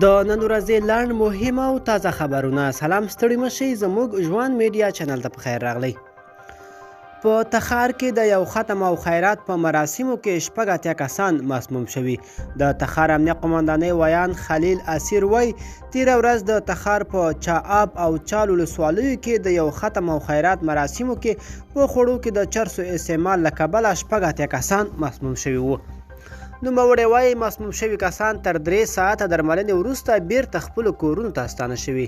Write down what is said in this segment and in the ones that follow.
د نن ورځې لنډ مهم او تازه خبرونه. سلام ستړي مشئ، زموږ ژوند میډیا چینل ته پخیر راغلی. په تخار کې د یو ختم او خیرات په مراسمو کې شپږ اتیا کسان مسموم شوي. د تخار امنیه قمندانۍ ویان خلیل اسیر وایي تېره ورځ د تخار په چااب او چال ولسوالیو کې د یو ختم او خیرات مراسمو کې په خوړو کې د چرسو استعمال له کبله شپږ اتیا کسان مسموم شوي وو. نوموړی وایي مسموم شوي کسان تر 3 ساعته درملنې وروسته بیرته خپلو کورونو ته ستانه شوي.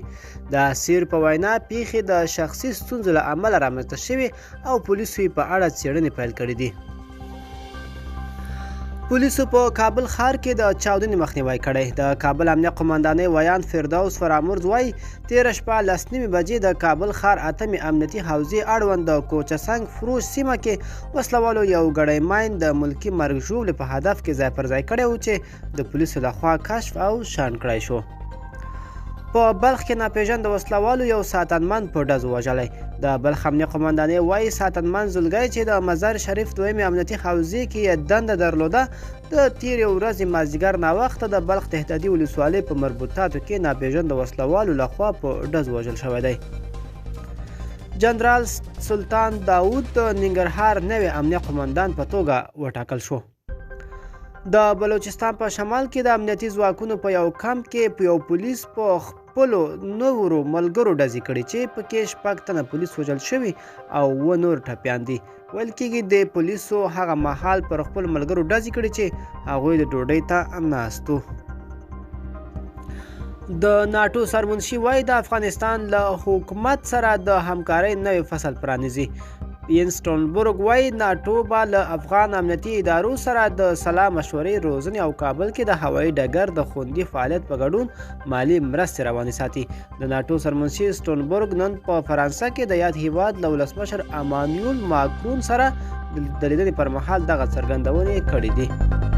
د اسیر په وینا پیښې د شخصي ستونزو له امله رامنځته شوي او پولیسو یې په اړه څېړنې پیل کړي دي. پولیسو په کابل ښار کې د چاودنې مخنیوی کړی. د کابل امنیه قمندانۍ ویان فردوس فرامرز وایي تېره شپه 10:30 بجې د کابل ښار اتمې امنیتي حوزې اړوند د کوچسنګ فروش سیمه کې وسلوالو یو ګړی ماین د ملکي مرګ ژوبلې په هدف کې ځای پر ځای کړی و چې د پولیسو لخوا کشف او شان کړی شو. په بلخ کې ناپېژانده وسلوالو یو ساتنمن په ډز ووژلی. د بلخ امنیه قمندانۍ وایي ساتنمن زلګی چې د مزار شریف دویمې امنیتي حوزې کې یې دنده درلوده د تېرې ورځې مازدیګر ناوخته د بلخ تهدادي ولسوالۍ په مربوطاتو کې ناپېژانده وسلوالو لخوا په ډز وژل شوی دی. جنرال سلطان داود د ننګرهار نوی امنیه قمندان په توګه وټاکل شو. د بلوچستان په شمال کې د امنیتي ځواکونو په یو کمپ کې په یو پولیس په خپلو نورو ملګرو ډزې کړي چې پکې 6 تنه پولیس وژل شوي او 2 نور ټپیان دي. ویل کېږي د پولیسو هغه مهال پر خپلو ملګرو ډزې کړي چې هغوی د ډوډۍ ته ناست وو. د ناټو سرمنشي وایي د افغانستان له حکومت سره د همکارۍ نوی فصل پرانیزي. ینسټونبرګ وایي ناټو به له افغان امنیتي ادارو سره د سلا مشورې روزنې او کابل کې د هوایي ډګر د خوندي فعالیت په ګډون مالي مرستې روانې ساتي. د ناټو سرمنشي سټونبرګ نن په فرانسه کې د یاد هیواد له ولسمشر امانویل ماکرون سره د لیدنې پر مهال دغه څرګندونې کړې دي.